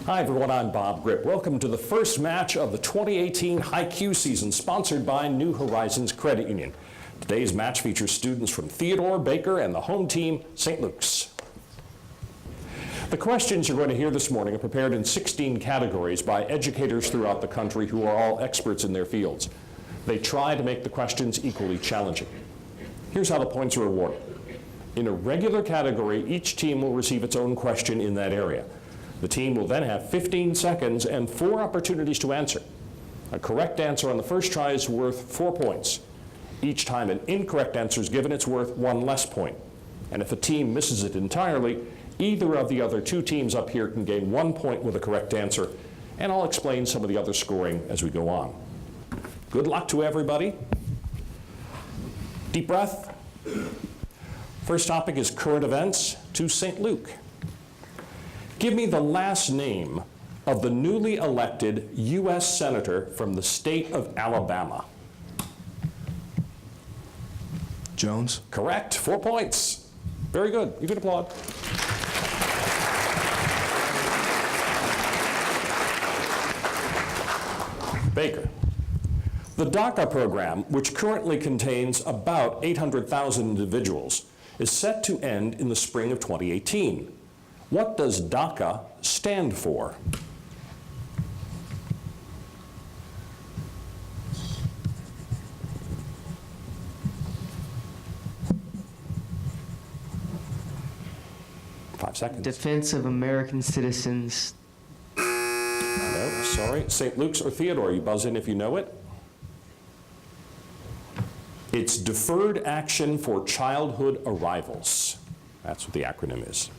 Hi everyone, I'm Bob Grip. Welcome to the first match of the 2018 High-Q season, sponsored by New Horizons Credit Union. Today's match features students from Theodore, Baker, and the home team, St. Luke's. The questions you're going to hear this morning are prepared in 16 categories by educators throughout the country who are all experts in their fields. They try to make the questions equally challenging. Here's how the points are awarded. In a regular category, each team will receive its own question in that area. The team will then have 15 seconds and 4 opportunities to answer. A correct answer on the first try is worth 4 points. Each time an incorrect answer is given, it's worth 1 less point. And if a team misses it entirely, either of the other 2 teams up here can gain 1 point with a correct answer, and I'll explain some of the other scoring as we go on. Good luck to everybody. Deep breath. First topic is current events to St. Luke. Give me the last name of the newly elected U.S. Senator from the state of Alabama. Jones. Correct, 4 points. Very good, you can applaud. Baker. The DACA program, which currently contains about 800,000 individuals, is set to end in the spring of 2018. What does DACA stand for? Five seconds. Defense of American citizens. No, sorry. St. Luke's or Theodore, you buzz in if you know it. It's Deferred Action for Childhood Arrivals. That's what the acronym is.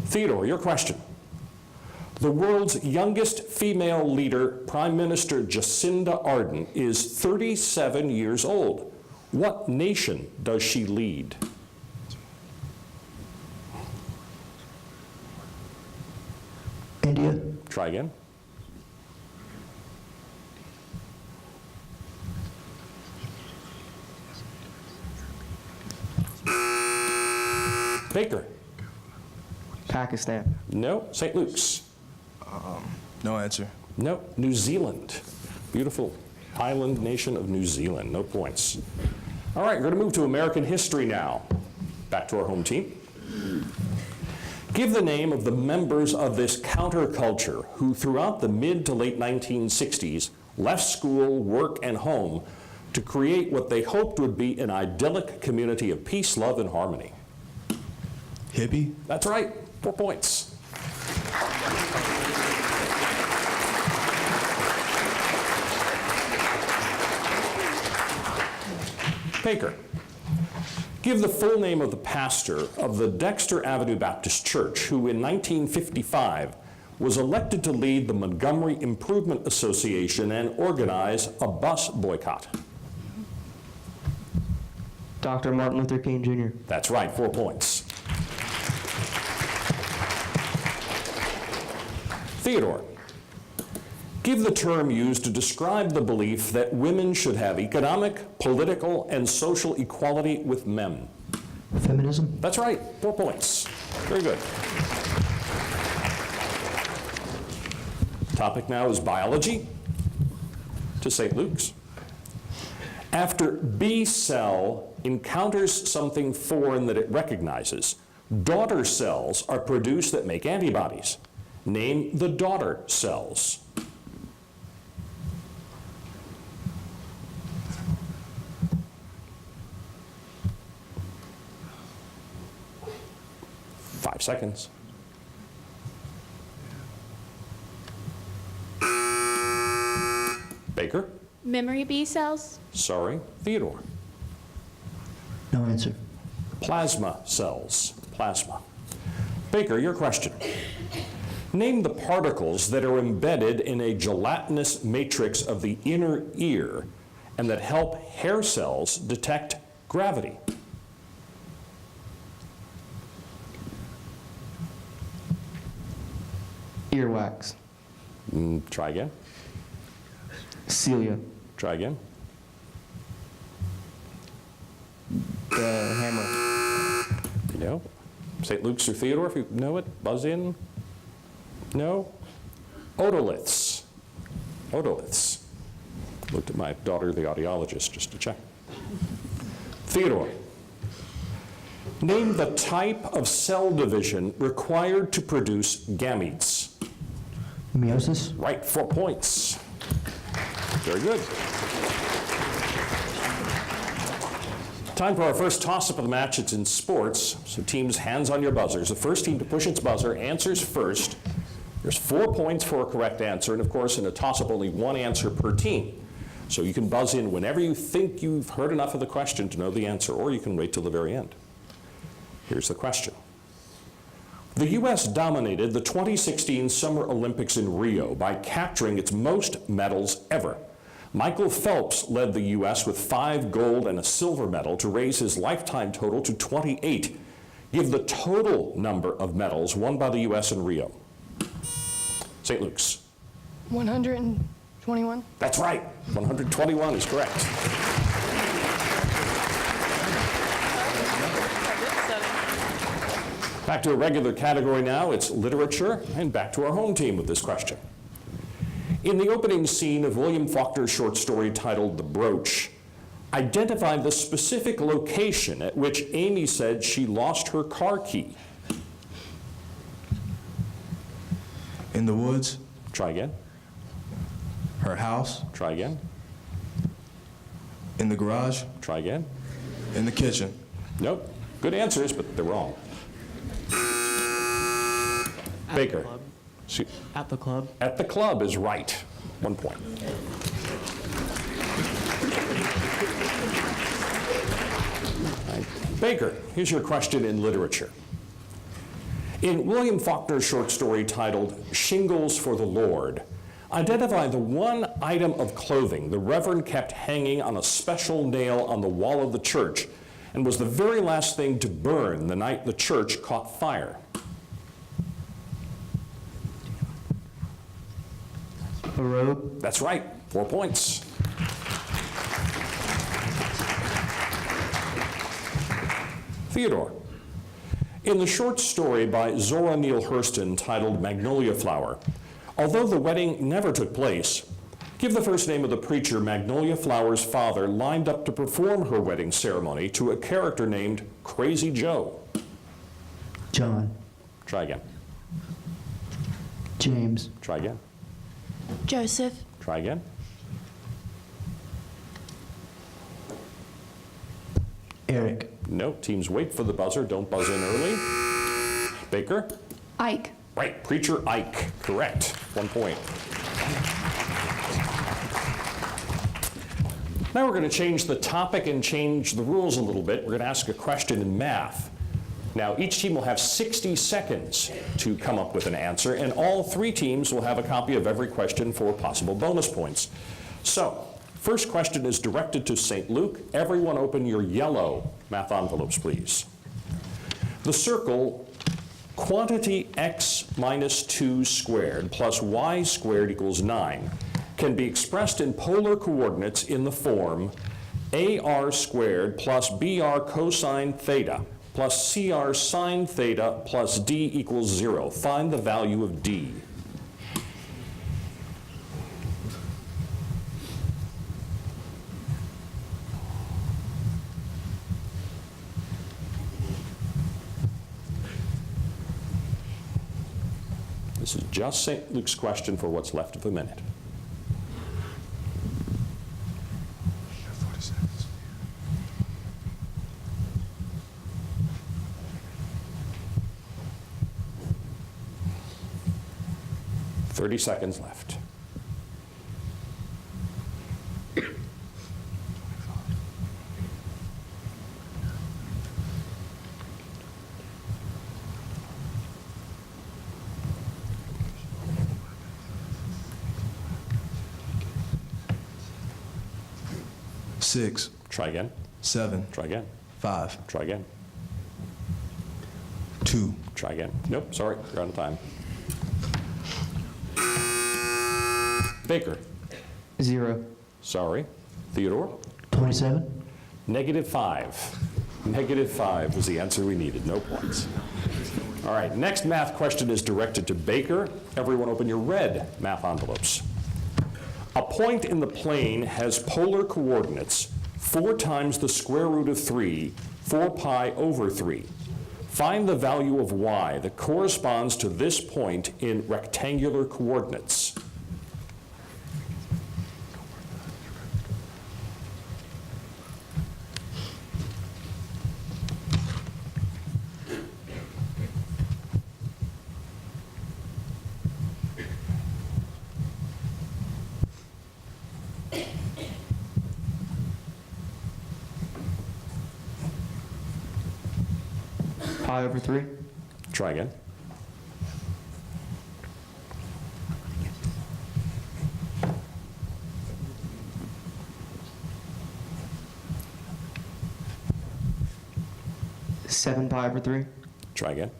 Theodore, your question. The world's youngest female leader, Prime Minister Jacinda Ardern, is 37 years old. What nation does she lead? India. Try again. Baker. Pakistan. No. St. Luke's. No answer. No. New Zealand. Beautiful island nation of New Zealand. No points. All right, we're going to move to American history now. Back to our home team. Give the name of the members of this counterculture who throughout the mid to late 1960s left school, work, and home to create what they hoped would be an idyllic community of peace, love, and harmony. Hippie. That's right, 4 points. Baker. Give the full name of the pastor of the Dexter Avenue Baptist Church, who in 1955 was elected to lead the Montgomery Improvement Association and organize a bus boycott. Dr. Martin Luther King Jr. That's right, 4 points. Theodore. Give the term used to describe the belief that women should have economic, political, and social equality with men. Feminism. That's right, 4 points. Very good. Topic now is biology to St. Luke's. After B cell encounters something foreign that it recognizes, daughter cells are produced that make antibodies. Name the daughter cells. Five seconds. Baker? Memory B cells? Sorry, Theodore. No answer. Plasma cells. Plasma. Baker, your question. Name the particles that are embedded in a gelatinous matrix of the inner ear and that help hair cells detect gravity. Earwax. Try again. Celia. Try again. The hammer. No. St. Luke's or Theodore, if you know it, buzz in. No. Otoliths. Otoliths. Looked at my daughter, the audiologist, just to check. Theodore. Name the type of cell division required to produce gametes. Meiosis. Right, 4 points. Very good. Time for our first toss-up of the match. It's in sports, so teams, hands on your buzzers. The first team to push its buzzer answers first. There's 4 points for a correct answer, and of course, in a toss-up, only one answer per team. So you can buzz in whenever you think you've heard enough of the question to know the answer, or you can wait till the very end. Here's the question. The U.S. dominated the 2016 Summer Olympics in Rio by capturing its most medals ever. Michael Phelps led the U.S. with 5 gold and a silver medal to raise his lifetime total to 28. Give the total number of medals won by the U.S. in Rio. St. Luke's. 121. That's right. 121 is correct. Back to a regular category now. It's literature, and back to our home team with this question. In the opening scene of William Faulkner's short story titled The Brooch, identify the specific location at which Amy said she lost her car key. In the woods. Try again. Her house. Try again. In the garage. Try again. In the kitchen. Nope. Good answers, but they're wrong. Baker. At the club. At the club is right. 1 point. Right. Baker, here's your question in literature. In William Faulkner's short story titled Shingles for the Lord, identify the one item of clothing the Reverend kept hanging on a special nail on the wall of the church and was the very last thing to burn the night the church caught fire. A robe. That's right, 4 points. Theodore. In the short story by Zora Neale Hurston titled Magnolia Flower, although the wedding never took place, give the first name of the preacher Magnolia Flower's father lined up to perform her wedding ceremony to a character named Crazy Joe. John. Try again. James. Try again. Joseph. Try again. Eric. No, teams wait for the buzzer, don't buzz in early. Baker? Ike. Right, Preacher Ike, correct, 1 point. Now we're going to change the topic and change the rules a little bit. We're going to ask a question in math. Now, each team will have 60 seconds to come up with an answer, and all 3 teams will have a copy of every question for possible bonus points. So, first question is directed to St. Luke. Everyone open your yellow math envelopes, please. The circle quantity x minus 2 squared plus y squared equals 9 can be expressed in polar coordinates in the form ar squared plus br cosine theta plus cr sine theta plus d equals 0. Find the value of d. This is just St. Luke's question for what's left of the minute. Thirty seconds left. Six. Try again. 7. Try again. 5. Try again. 2. Try again. Nope, sorry, you're out of time. Baker. 0. Sorry. Theodore. 27. -5. -5 was the answer we needed, no points. All right, next math question is directed to Baker. Everyone open your red math envelopes. A point in the plane has polar coordinates 4 times the square root of 3, 4 pi over 3. Find the value of y that corresponds to this point in rectangular coordinates. Pi over 3. Try again. Seven pi over 3. Try again.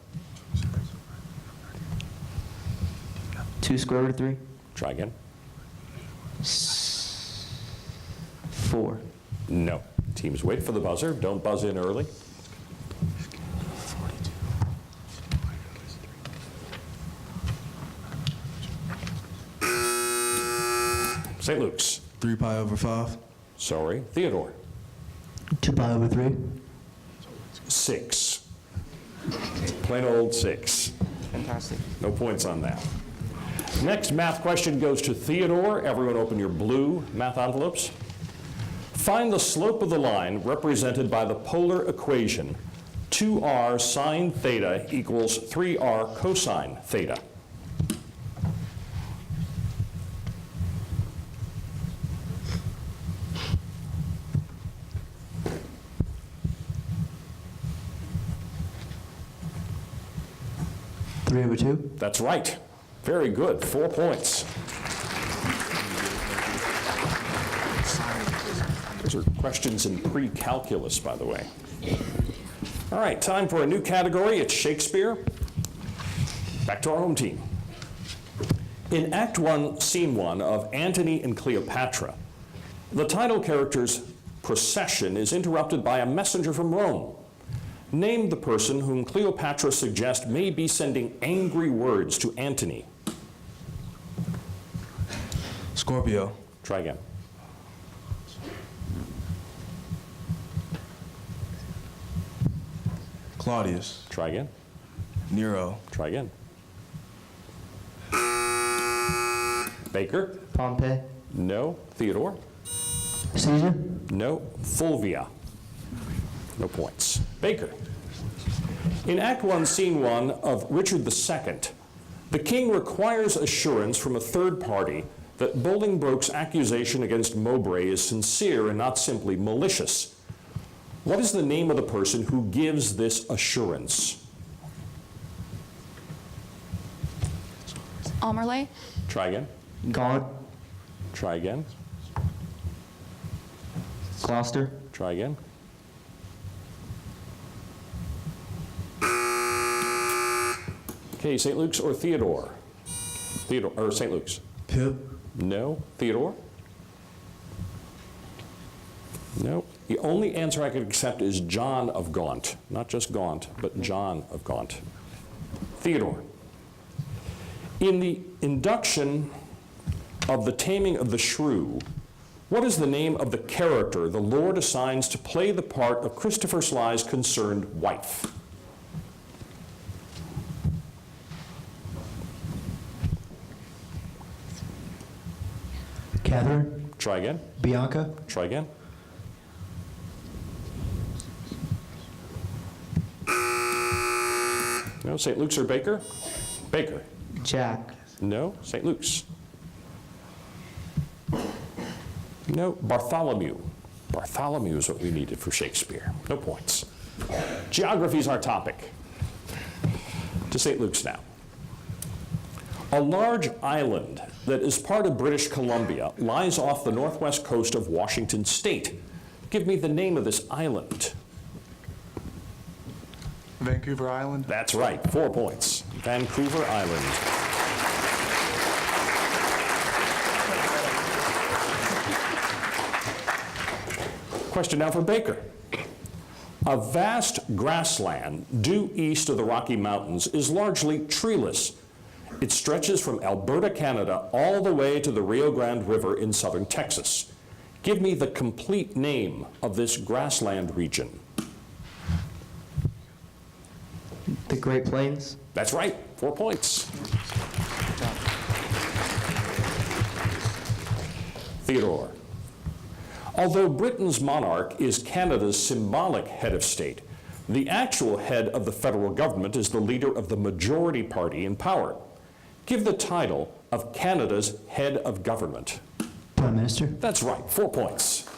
2 square root of 3. Try again. 4. No. Teams wait for the buzzer. Don't buzz in early. St. Luke's. 3 pi over 5. Sorry. Theodore. 2 pi over 3. 6. Plain old 6. Fantastic. No points on that. Next math question goes to Theodore. Everyone open your blue math envelopes. Find the slope of the line represented by the polar equation 2r sine theta equals 3r cosine theta. Three over 2. That's right. Very good. 4 points. Those are questions in pre-calculus, by the way. All right, time for a new category. It's Shakespeare. Back to our home team. In Act 1, Scene 1 of Antony and Cleopatra, the title character's procession is interrupted by a messenger from Rome. Name the person whom Cleopatra suggests may be sending angry words to Antony. Scorpio. Try again. Claudius. Try again. Nero. Try again. Baker? Pompey. No. Theodore? Caesar. No. Fulvia? No points. Baker? In Act 1, Scene 1 of Richard II, the king requires assurance from a third party that Bolingbroke's accusation against Mowbray is sincere and not simply malicious. What is the name of the person who gives this assurance? Amerley. Try again. Gaunt. Try again. Gloucester. Try again. Okay, St. Luke's or Theodore? Theodore, or St. Luke's? Pip. No. Theodore? No. The only answer I could accept is John of Gaunt. Not just Gaunt, but John of Gaunt. Theodore. In the induction of The Taming of the Shrew, what is the name of the character the Lord assigns to play the part of Christopher Sly's concerned wife? Catherine. Try again. Bianca. Try again. No. St. Luke's or Baker? Baker. Jack. No. St. Luke's. No. Bartholomew. Bartholomew is what we needed for Shakespeare. No points. Geography is our topic. To St. Luke's now. A large island that is part of British Columbia lies off the northwest coast of Washington State. Give me the name of this island. Vancouver Island. That's right, 4 points. Vancouver Island. Question now for Baker. A vast grassland due east of the Rocky Mountains is largely treeless. It stretches from Alberta, Canada, all the way to the Rio Grande River in southern Texas. Give me the complete name of this grassland region. The Great Plains. That's right, 4 points. Theodore. Although Britain's monarch is Canada's symbolic head of state, the actual head of the federal government is the leader of the majority party in power. Give the title of Canada's head of government. Prime Minister. That's right, 4 points.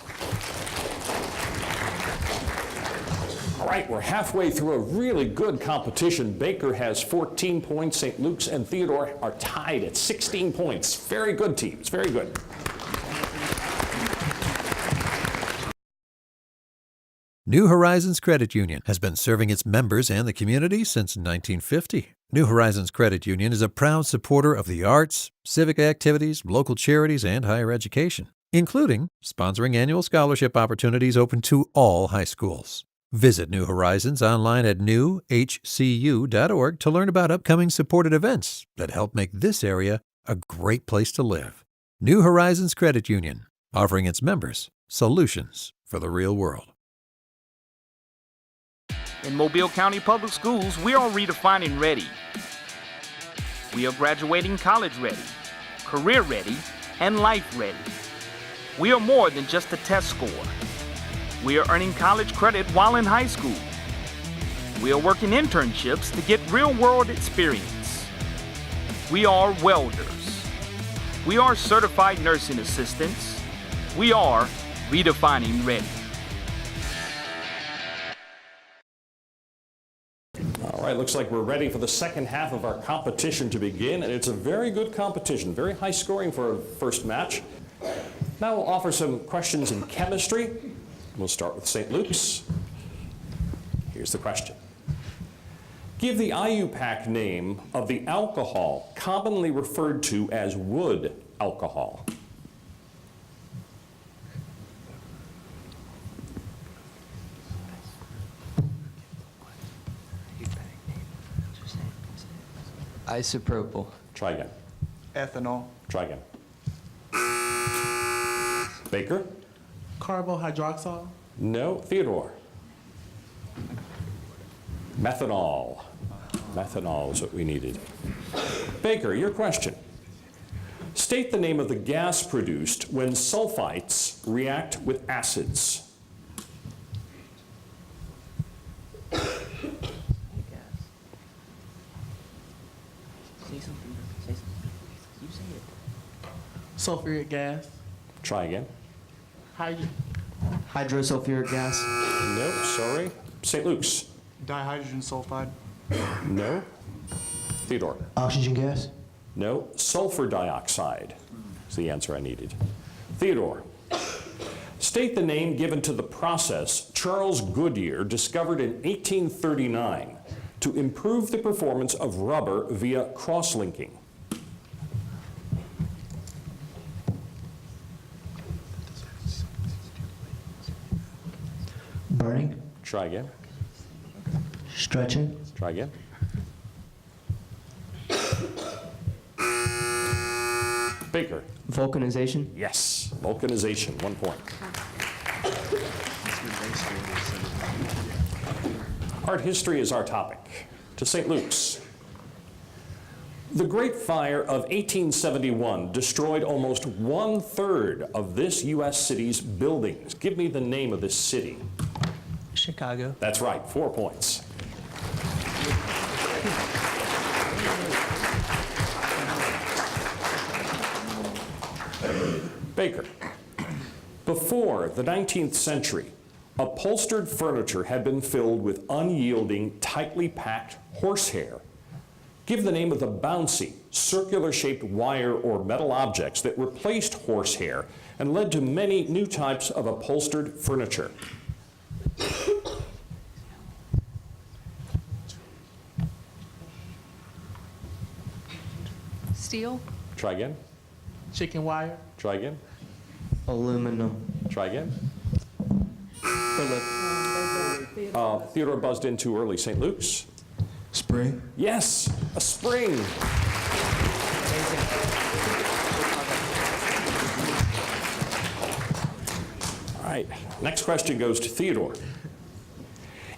All right, we're halfway through a really good competition. Baker has 14 points. St. Luke's and Theodore are tied at 16 points. Very good teams, very good. New Horizons Credit Union has been serving its members and the community since 1950. New Horizons Credit Union is a proud supporter of the arts, civic activities, local charities, and higher education, including sponsoring annual scholarship opportunities open to all high schools. Visit New Horizons online at newhcu.org to learn about upcoming supported events that help make this area a great place to live. New Horizons Credit Union, offering its members solutions for the real world. In Mobile County Public Schools, we are redefining ready. We are graduating college ready, career ready, and life ready. We are more than just a test score. We are earning college credit while in high school. We are working internships to get real-world experience. We are welders. We are certified nursing assistants. We are redefining ready. All right, looks like we're ready for the second half of our competition to begin, and it's a very good competition, very high scoring for a first match. Now we'll offer some questions in chemistry. We'll start with St. Luke's. Here's the question. Give the IUPAC name of the alcohol commonly referred to as wood alcohol. Isopropyl. Try again. Ethanol. Try again. Baker? Carbohydroxyl. No. Theodore? Methanol. Methanol is what we needed. Baker, your question. State the name of the gas produced when sulfites react with acids. Sulfuric gas. Try again. Hydrosulfuric gas. No, sorry. St. Luke's? Dihydrogen sulfide. No. Theodore? Oxygen gas. No. Sulfur dioxide is the answer I needed. Theodore? State the name given to the process Charles Goodyear discovered in 1839 to improve the performance of rubber via cross-linking. Burning. Try again. Stretching. Try again. Baker? Vulcanization. Yes. Vulcanization, 1 point. Art history is our topic. To St. Luke's. The Great Fire of 1871 destroyed almost 1/3 of this U.S. city's buildings. Give me the name of this city. Chicago. That's right, 4 points. Baker. Before the 19th century, upholstered furniture had been filled with unyielding, tightly packed horsehair. Give the name of the bouncy, circular-shaped wire or metal objects that replaced horsehair and led to many new types of upholstered furniture. Steel. Try again. Chicken wire. Try again. Aluminum. Try again. Philip. Theodore buzzed in too early. St. Luke's? Spring. Yes, a spring. All right, next question goes to Theodore.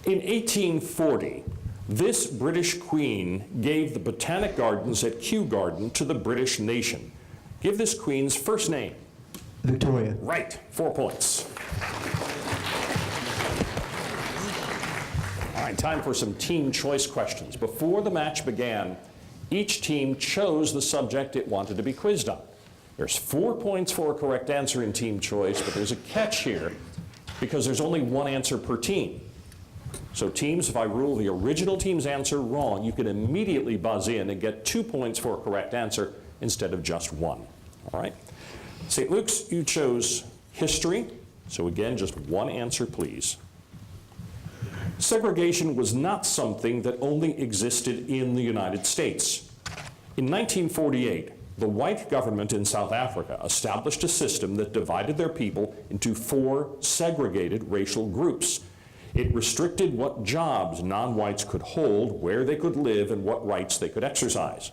In 1840, this British queen gave the Botanic Gardens at Kew Garden to the British nation. Give this queen's first name. Victoria. Right, 4 points. All right, time for some team choice questions. Before the match began, each team chose the subject it wanted to be quizzed on. There's 4 points for a correct answer in team choice, but there's a catch here because there's only one answer per team. So teams, if I rule the original team's answer wrong, you can immediately buzz in and get 2 points for a correct answer instead of just 1. All right? St. Luke's, you chose history, so again, just one answer, please. Segregation was not something that only existed in the United States. In 1948, the white government in South Africa established a system that divided their people into 4 segregated racial groups. It restricted what jobs non-whites could hold, where they could live, and what rights they could exercise.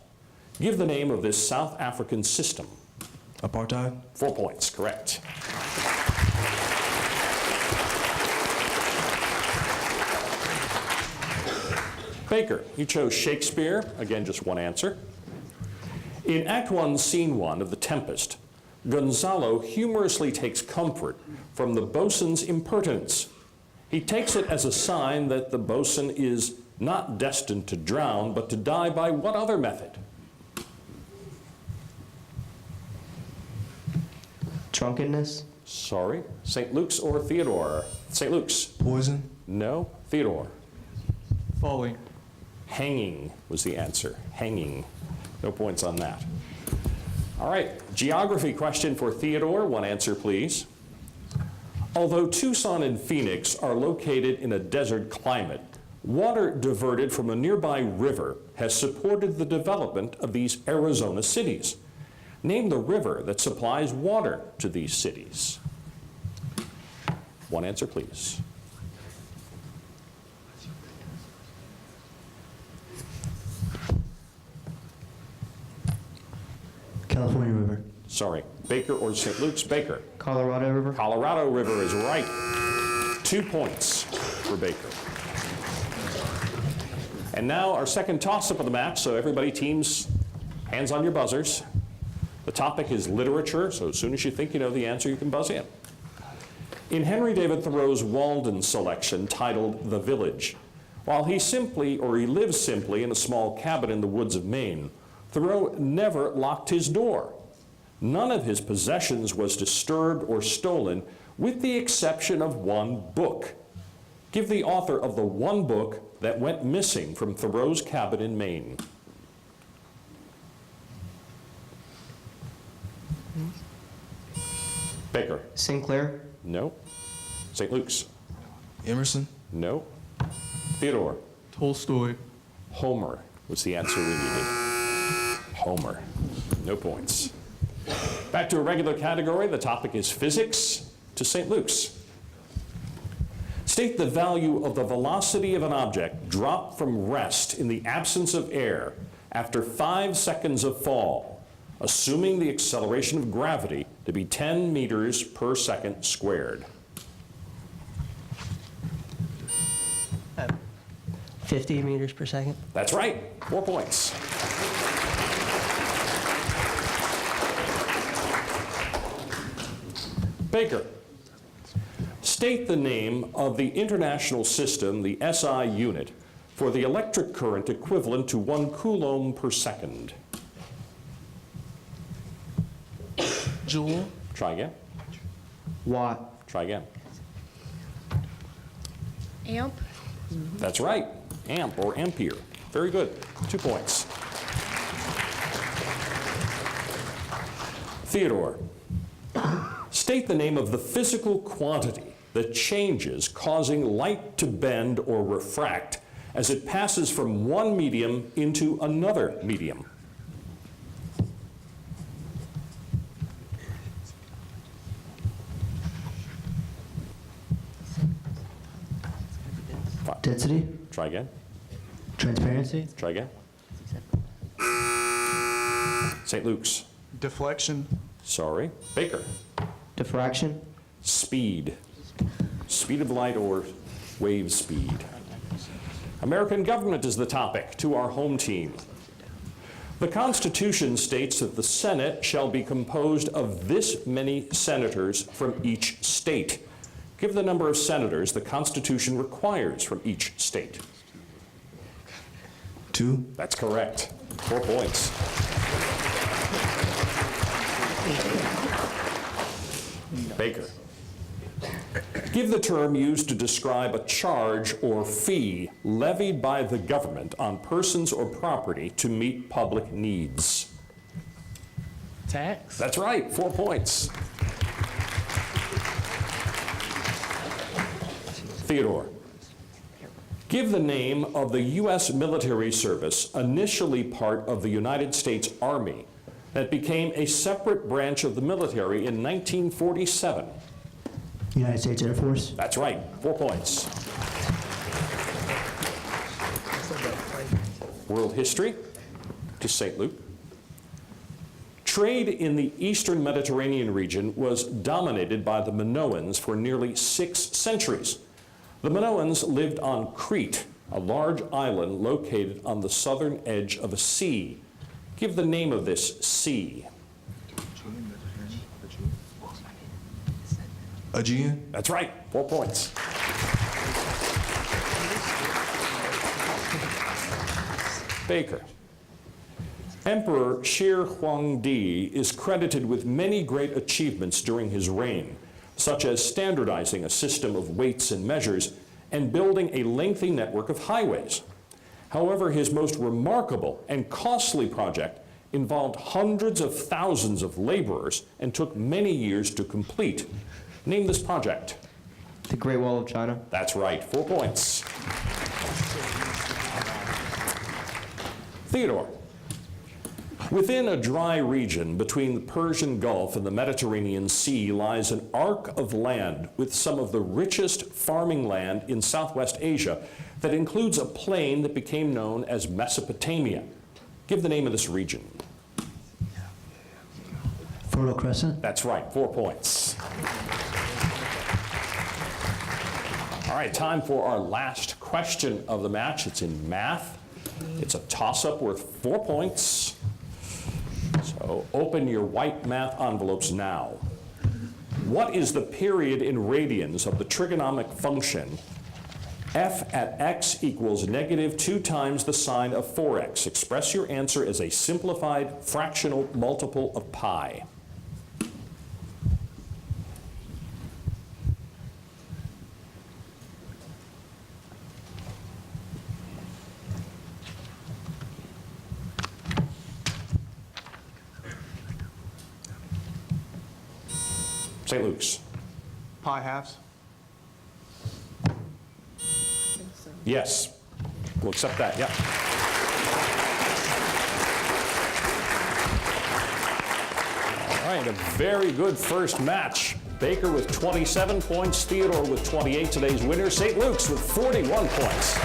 Give the name of this South African system. Apartheid. 4 points, correct. Baker, you chose Shakespeare. Again, just one answer. In Act 1, Scene 1 of The Tempest, Gonzalo humorously takes comfort from the bosun's impertinence. He takes it as a sign that the bosun is not destined to drown, but to die by what other method? Drunkenness? Sorry, St. Luke's or Theodore? St. Luke's. Poison. No. Theodore. Falling. Hanging was the answer. Hanging. No points on that. All right, geography question for Theodore. One answer, please. Although Tucson and Phoenix are located in a desert climate, water diverted from a nearby river has supported the development of these Arizona cities. Name the river that supplies water to these cities. One answer, please. California River. Sorry, Baker or St. Luke's? Baker. Colorado River? Colorado River is right. 2 points for Baker. And now our second toss-up of the match, so everybody, teams, hands on your buzzers. The topic is literature, so as soon as you think you know the answer, you can buzz in. In Henry David Thoreau's Walden selection titled The Village, while he lives simply in a small cabin in the woods of Maine, Thoreau never locked his door. None of his possessions was disturbed or stolen, with the exception of one book. Give the author of the one book that went missing from Thoreau's cabin in Maine. Baker. Sinclair? No. St. Luke's. Emerson. No. Theodore. Tolstoy. Homer was the answer we needed. Homer. No points. Back to a regular category. The topic is physics. To St. Luke's. State the value of the velocity of an object dropped from rest in the absence of air after 5 seconds of fall, assuming the acceleration of gravity to be 10 meters per second squared. 50 meters per second? That's right. 4 points. Baker. State the name of the international system, the SI unit, for the electric current equivalent to 1 coulomb per second. Joule. Try again. Watt? Try again. Amp. That's right. Amp or ampere. Very good. 2 points. Theodore. State the name of the physical quantity that changes, causing light to bend or refract as it passes from one medium into another medium. Density. Try again. Transparency. Try again. St. Luke's. Deflection. Sorry. Baker. Diffraction. Speed. Speed of light or wave speed. American government is the topic. To our home team. The Constitution states that the Senate shall be composed of this many senators from each state. Give the number of senators the Constitution requires from each state. 2. That's correct. 4 points. Baker. Give the term used to describe a charge or fee levied by the government on persons or property to meet public needs. Tax. That's right, 4 points. Theodore. Give the name of the U.S. military service initially part of the United States Army that became a separate branch of the military in 1947. United States Air Force. That's right, 4 points. World history to St. Luke. Trade in the eastern Mediterranean region was dominated by the Minoans for nearly 6 centuries. The Minoans lived on Crete, a large island located on the southern edge of a sea. Give the name of this sea. Aegean. That's right, 4 points. Baker. Emperor Shi Huangdi is credited with many great achievements during his reign, such as standardizing a system of weights and measures and building a lengthy network of highways. However, his most remarkable and costly project involved hundreds of thousands of laborers and took many years to complete. Name this project. The Great Wall of China. That's right, 4 points. Theodore. Within a dry region between the Persian Gulf and the Mediterranean Sea lies an arc of land with some of the richest farming land in Southwest Asia that includes a plain that became known as Mesopotamia. Give the name of this region. Fertile Crescent. That's right, 4 points. All right, time for our last question of the match. It's in math. It's a toss-up worth 4 points. So open your white math envelopes now. What is the period in radians of the trigonomic function f at x equals negative 2 times the sine of 4x? Express your answer as a simplified fractional multiple of pi. St. Luke's. Pi halves. Yes, we'll accept that, yeah. All right, a very good first match. Baker with 27 points, Theodore with 28. Today's winner, St. Luke's with 41 points.